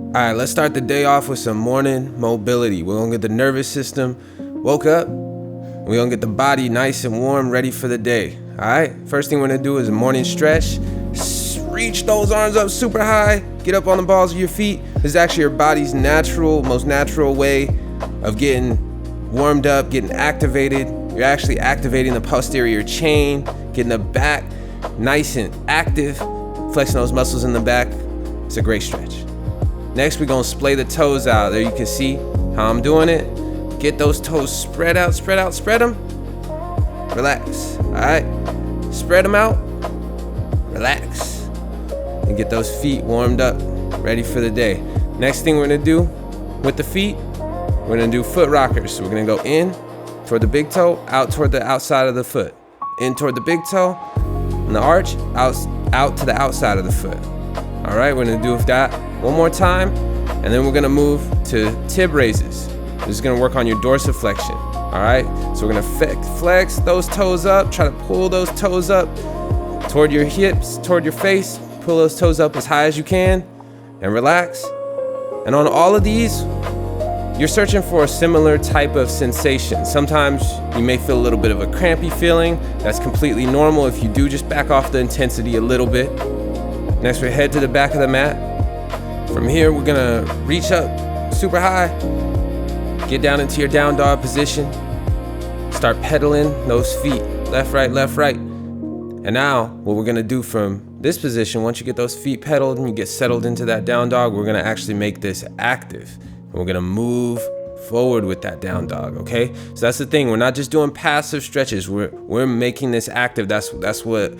All right, let's start the day off with some morning mobility. We're gonna get the nervous system woke up. We're gonna get the body nice and warm, ready for the day. All right, first thing we're gonna do is a morning stretch. Reach those arms up super high. Get up on the balls of your feet. This is actually your body's most natural way of getting warmed up, getting activated. You're actually activating the posterior chain, getting the back nice and active, flexing those muscles in the back. It's a great stretch. Next, we're gonna splay the toes out. There you can see how I'm doing it. Get those toes spread out, spread them. Relax, all right? Spread them out, relax. And get those feet warmed up, ready for the day. Next thing we're gonna do with the feet, we're gonna do foot rockers. So we're gonna go in toward the big toe, out toward the outside of the foot. In toward the big toe, and the arch, out to the outside of the foot. All right, we're gonna do that one more time, and then we're gonna move to tib raises. This is gonna work on your dorsiflexion, all right? So we're gonna flex those toes up, try to pull those toes up toward your hips, toward your face, pull those toes up as high as you can, and relax. And on all of these, you're searching for a similar type of sensation. Sometimes you may feel a little bit of a crampy feeling. That's completely normal. If you do, just back off the intensity a little bit. Next, we head to the back of the mat. From here, we're gonna reach up super high, get down into your down dog position, start pedaling those feet, left, right. And now, what we're gonna do from this position, once you get those feet pedaled and you get settled into that down dog, we're gonna actually make this active. And we're gonna move forward with that down dog, okay? So that's the thing, we're not just doing passive stretches, we're making this active. That's what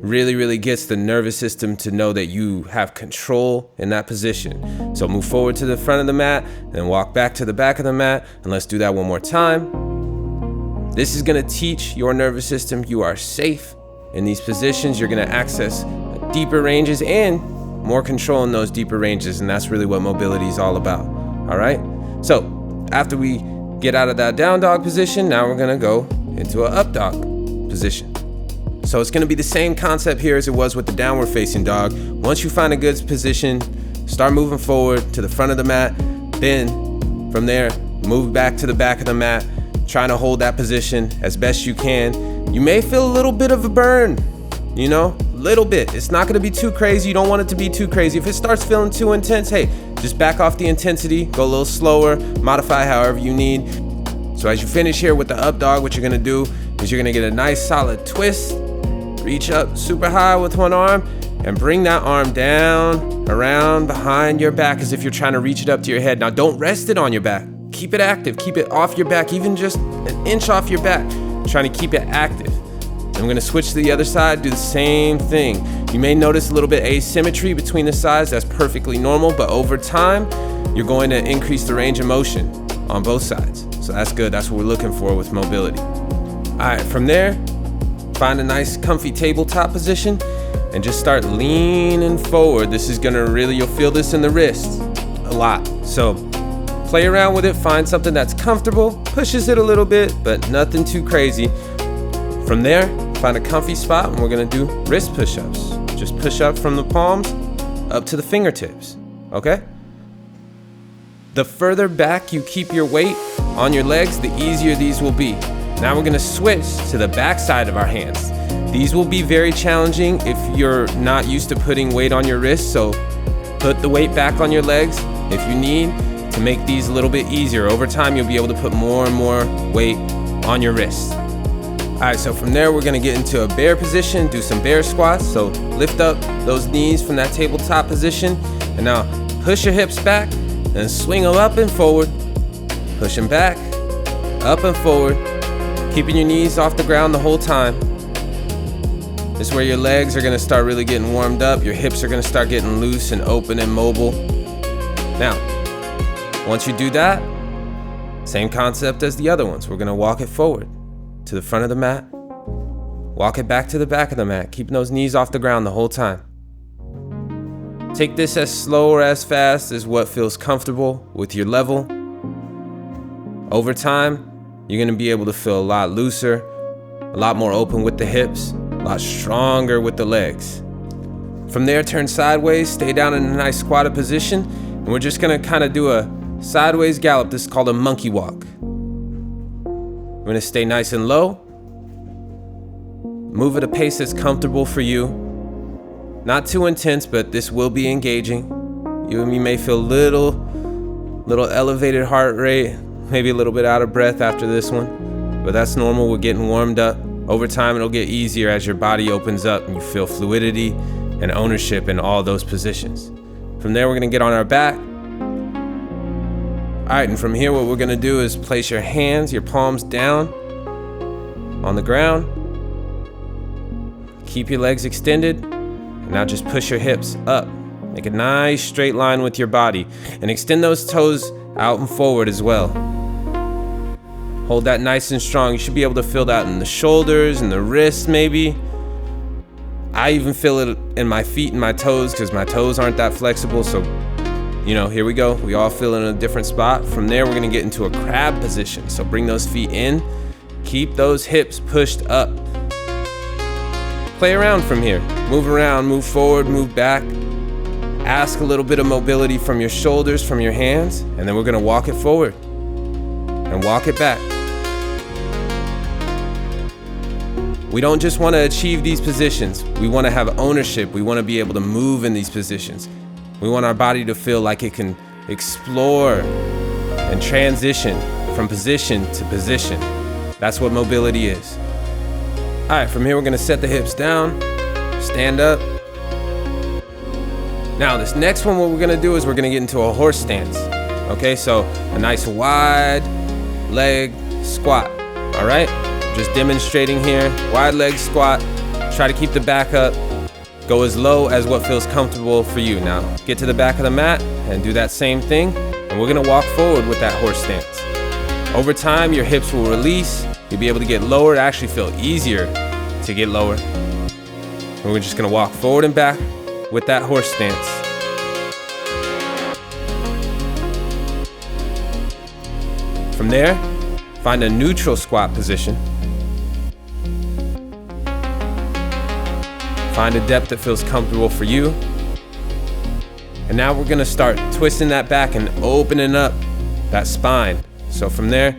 really gets the nervous system to know that you have control in that position. So move forward to the front of the mat, then walk back to the back of the mat, and let's do that one more time. This is gonna teach your nervous system you are safe in these positions. You're gonna access deeper ranges and more control in those deeper ranges, and that's really what mobility is all about, all right? So after we get out of that down dog position, now we're gonna go into an up dog position. So it's gonna be the same concept here as it was with the downward facing dog. Once you find a good position, start moving forward to the front of the mat. Then from there, move back to the back of the mat, trying to hold that position as best you can. You may feel a little bit of a burn, little bit. It's not gonna be too crazy. You don't want it to be too crazy. If it starts feeling too intense, hey, just back off the intensity, go a little slower, modify however you need. So as you finish here with the up dog, what you're gonna do is you're gonna get a nice solid twist. Reach up super high with one arm and bring that arm down, around, behind your back as if you're trying to reach it up to your head. Now don't rest it on your back. Keep it active, keep it off your back, even just an inch off your back. Trying to keep it active. And we're gonna switch to the other side, do the same thing. You may notice a little bit asymmetry between the sides. That's perfectly normal, but over time, you're going to increase the range of motion on both sides. So that's good, that's what we're looking for with mobility. All right, from there, find a nice comfy tabletop position and just start leaning forward. This is gonna you'll feel this in the wrists a lot. So play around with it, find something that's comfortable, pushes it a little bit, but nothing too crazy. From there, find a comfy spot and we're gonna do wrist push-ups. Just push up from the palms up to the fingertips, okay? The further back you keep your weight on your legs, the easier these will be. Now we're gonna switch to the back side of our hands. These will be very challenging if you're not used to putting weight on your wrists, so put the weight back on your legs if you need to make these a little bit easier. Over time, you'll be able to put more and more weight on your wrists. All right, so from there, we're gonna get into a bear position, do some bear squats. So lift up those knees from that tabletop position, and now push your hips back and swing them up and forward. Push them back, up and forward. Keeping your knees off the ground the whole time. This is where your legs are gonna start really getting warmed up. Your hips are gonna start getting loose and open and mobile. Now, once you do that, same concept as the other ones. We're gonna walk it forward to the front of the mat. Walk it back to the back of the mat, keeping those knees off the ground the whole time. Take this as slow or as fast as what feels comfortable with your level. Over time, you're gonna be able to feel a lot looser, a lot more open with the hips, a lot stronger with the legs. From there, turn sideways, stay down in a nice squatted position, And we're just gonna kind of do a sideways gallop. This is called a monkey walk. We're gonna stay nice and low. Move at a pace that's comfortable for you. Not too intense, but this will be engaging. You may feel little elevated heart rate, maybe a little bit out of breath after this one, but that's normal. We're getting warmed up. Over time, it'll get easier as your body opens up and you feel fluidity and ownership in all those positions. From there, we're gonna get on our back. All right, and from here, what we're gonna do is place your hands, your palms down on the ground. Keep your legs extended, and now just push your hips up. Make a nice straight line with your body, and extend those toes out and forward as well. Hold that nice and strong. You should be able to feel that in the shoulders and the wrists maybe. I even feel it in my feet and my toes because my toes aren't that flexible, so here we go. We all feel it in a different spot. From there, we're gonna get into a crab position. So bring those feet in, keep those hips pushed up. Play around from here. Move around, move forward, move back. Ask a little bit of mobility from your shoulders, from your hands, and then we're gonna walk it forward and walk it back. We don't just wanna achieve these positions. We wanna have ownership. We wanna be able to move in these positions. We want our body to feel like it can explore and transition from position to position. That's what mobility is. All right, from here, we're gonna set the hips down, stand up. Now, this next one, what we're gonna do is we're gonna get into a horse stance. Okay, so a nice wide leg squat, all right? Just demonstrating here, wide leg squat. Try to keep the back up. Go as low as what feels comfortable for you. Now, get to the back of the mat and do that same thing. And we're gonna walk forward with that horse stance. Over time, your hips will release. You'll be able to get lower. It actually feel easier to get lower. And we're just gonna walk forward and back with that horse stance. From there, find a neutral squat position. Find a depth that feels comfortable for you. And now we're gonna start twisting that back and opening up that spine. So from there,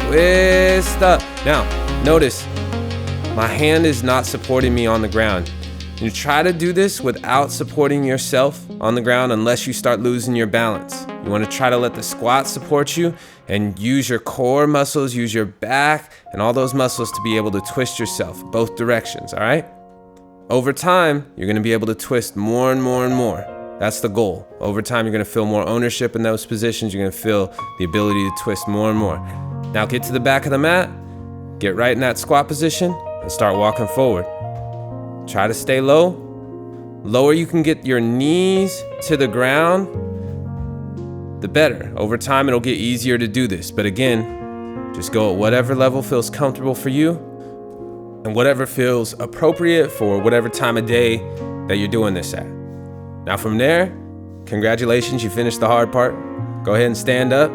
twist up. Now, notice, my hand is not supporting me on the ground. You try to do this without supporting yourself on the ground unless you start losing your balance. You wanna try to let the squat support you and use your core muscles, use your back and all those muscles to be able to twist yourself both directions, all right? Over time, you're gonna be able to twist more and more and more. That's the goal. Over time, you're gonna feel more ownership in those positions. You're gonna feel the ability to twist more and more. Now get to the back of the mat, get right in that squat position, and start walking forward. Try to stay low. Lower you can get your knees to the ground, the better. Over time, it'll get easier to do this. But again, just go at whatever level feels comfortable for you and whatever feels appropriate for whatever time of day that you're doing this at. Now from there, congratulations, you finished the hard part. Go ahead and stand up.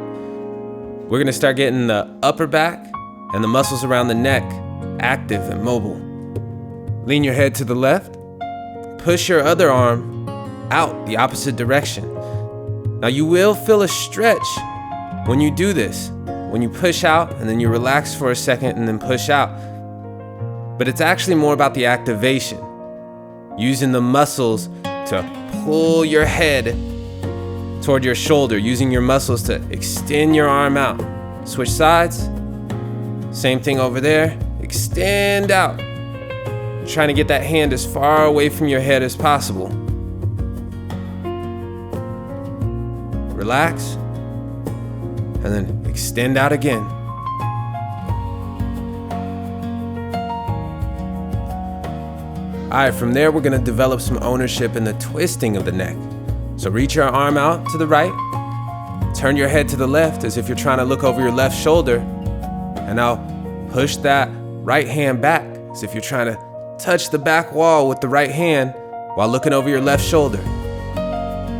We're gonna start getting the upper back and the muscles around the neck active and mobile. Lean your head to the left. Push your other arm out the opposite direction. Now you will feel a stretch when you do this. When you push out and then you relax for a second and then push out. But it's actually more about the activation. Using the muscles to pull your head toward your shoulder, using your muscles to extend your arm out. Switch sides. Same thing over there. Extend out. Trying to get that hand as far away from your head as possible. Relax. And then extend out again. All right, from there, we're gonna develop some ownership in the twisting of the neck. So reach your arm out to the right, turn your head to the left as if you're trying to look over your left shoulder, and now push that right hand back as if you're trying to touch the back wall with the right hand while looking over your left shoulder.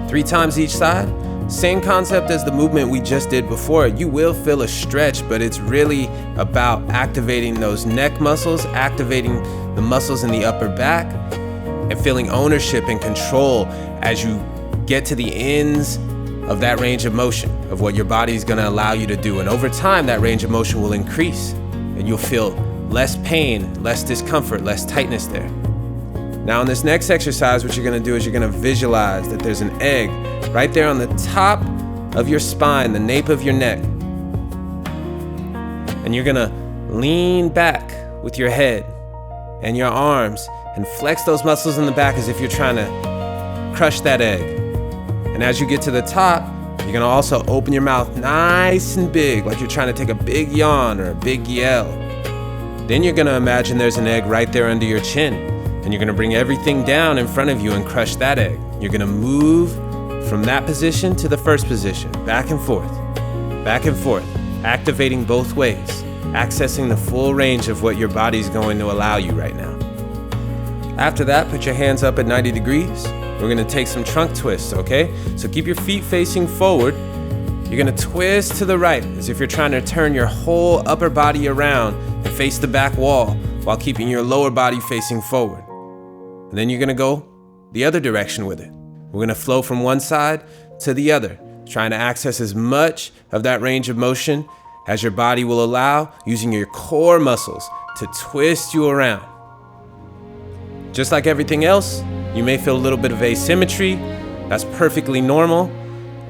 3 times each side. Same concept as the movement we just did before. You will feel a stretch, but it's really about activating those neck muscles, activating the muscles in the upper back, and feeling ownership and control as you get to the ends of that range of motion, of what your body is going to allow you to do. And over time, that range of motion will increase and you'll feel less pain, less discomfort, less tightness there. Now in this next exercise, what you're going to do is you're going to visualize that there's an egg right there on the top of your spine, the nape of your neck. And you're going to lean back with your head and your arms and flex those muscles in the back as if you're trying to crush that egg. And as you get to the top, you're gonna also open your mouth nice and big, like you're trying to take a big yawn or a big yell. Then you're gonna imagine there's an egg right there under your chin, and you're gonna bring everything down in front of you and crush that egg. You're gonna move from that position to the first position, back and forth, activating both ways, accessing the full range of what your body's going to allow you right now. After that, put your hands up at 90 degrees. We're gonna take some trunk twists, okay? So keep your feet facing forward. You're gonna twist to the right as if you're trying to turn your whole upper body around and face the back wall while keeping your lower body facing forward. And then you're gonna go the other direction with it. We're gonna flow from one side to the other, trying to access as much of that range of motion as your body will allow, using your core muscles to twist you around. Just like everything else, you may feel a little bit of asymmetry. That's perfectly normal.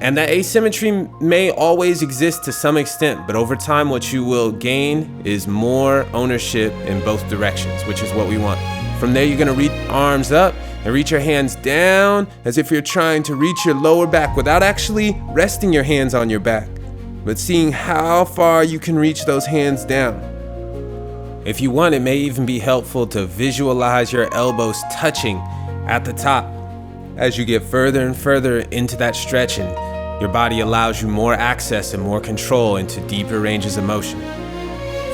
And that asymmetry may always exist to some extent, but over time what you will gain is more ownership in both directions, which is what we want. From there, you're gonna reach arms up and reach your hands down as if you're trying to reach your lower back without actually resting your hands on your back, but seeing how far you can reach those hands down. If you want, it may even be helpful to visualize your elbows touching at the top. As you get further and further into that stretch, and your body allows you more access and more control into deeper ranges of motion.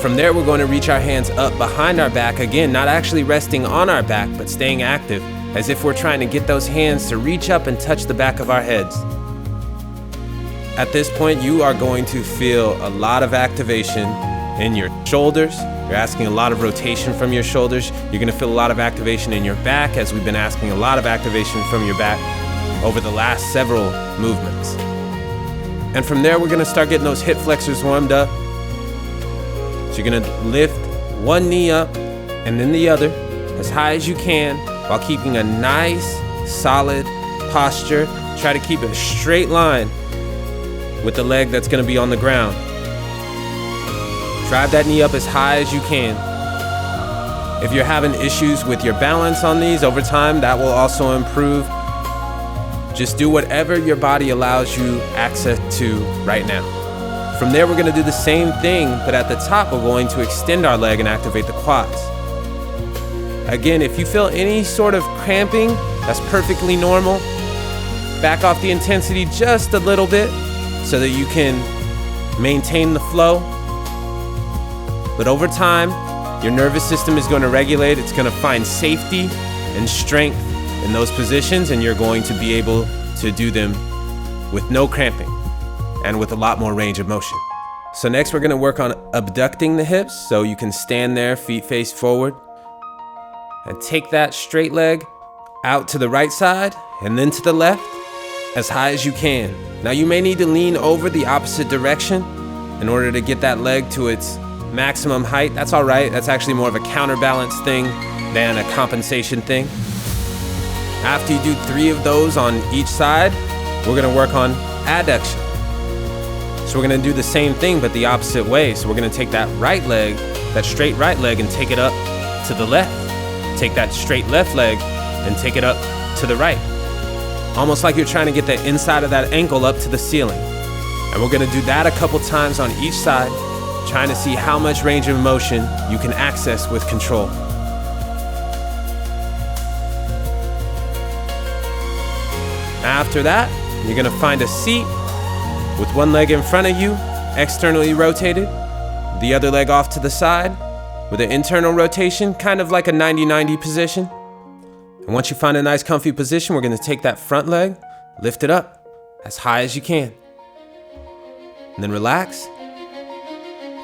From there, we're going to reach our hands up behind our back, again, not actually resting on our back, but staying active, as if we're trying to get those hands to reach up and touch the back of our heads. At this point, you are going to feel a lot of activation in your shoulders. You're asking a lot of rotation from your shoulders. You're gonna feel a lot of activation in your back, as we've been asking a lot of activation from your back over the last several movements. And from there, we're gonna start getting those hip flexors warmed up. So you're gonna lift one knee up and then the other as high as you can while keeping a nice, solid posture. Try to keep a straight line with the leg that's gonna be on the ground. Drive that knee up as high as you can. If you're having issues with your balance on these over time, that will also improve. Just do whatever your body allows you access to right now. From there, we're gonna do the same thing, but at the top, we're going to extend our leg and activate the quads. Again, if you feel any sort of cramping, that's perfectly normal. Back off the intensity just a little bit so that you can maintain the flow. But over time, your nervous system is going to regulate. It's going to find safety and strength in those positions, and you're going to be able to do them with no cramping and with a lot more range of motion. So next, we're going to work on abducting the hips, so you can stand there, feet face forward, and take that straight leg out to the right side and then to the left as high as you can. Now you may need to lean over the opposite direction in order to get that leg to its maximum height. That's all right. That's actually more of a counterbalance thing than a compensation thing. After you do 3 of those on each side, we're gonna work on adduction. So we're gonna do the same thing, but the opposite way. So we're gonna take that right leg, that straight right leg, and take it up to the left. Take that straight left leg and take it up to the right. Almost like you're trying to get the inside of that ankle up to the ceiling. And we're gonna do that a couple times on each side, trying to see how much range of motion you can access with control. After that, you're gonna find a seat with one leg in front of you, externally rotated, the other leg off to the side with an internal rotation, kind of like a 90-90 position. And once you find a nice comfy position, we're gonna take that front leg, lift it up as high as you can. And then relax.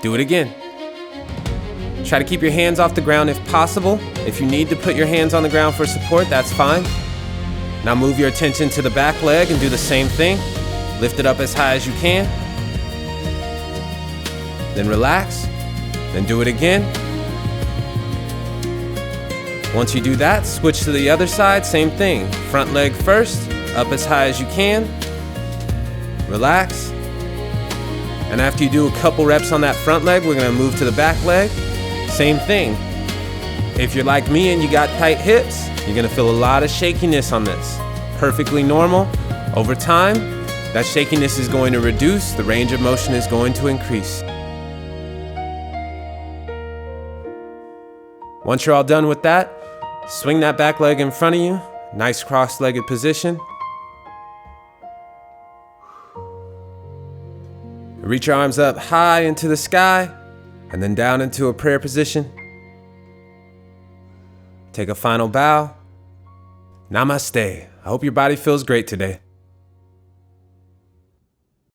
Do it again. Try to keep your hands off the ground if possible. If you need to put your hands on the ground for support, that's fine. Now move your attention to the back leg and do the same thing. Lift it up as high as you can. Then relax. Then do it again. Once you do that, switch to the other side, same thing. Front leg first, up as high as you can. Relax. And after you do a couple reps on that front leg, we're gonna move to the back leg. Same thing. If you're like me and you got tight hips, you're gonna feel a lot of shakiness on this. Perfectly normal. Over time, that shakiness is going to reduce, the range of motion is going to increase. Once you're all done with that, swing that back leg in front of you. Nice cross-legged position. Reach your arms up high into the sky and then down into a prayer position. Take a final bow. Namaste. I hope your body feels great today.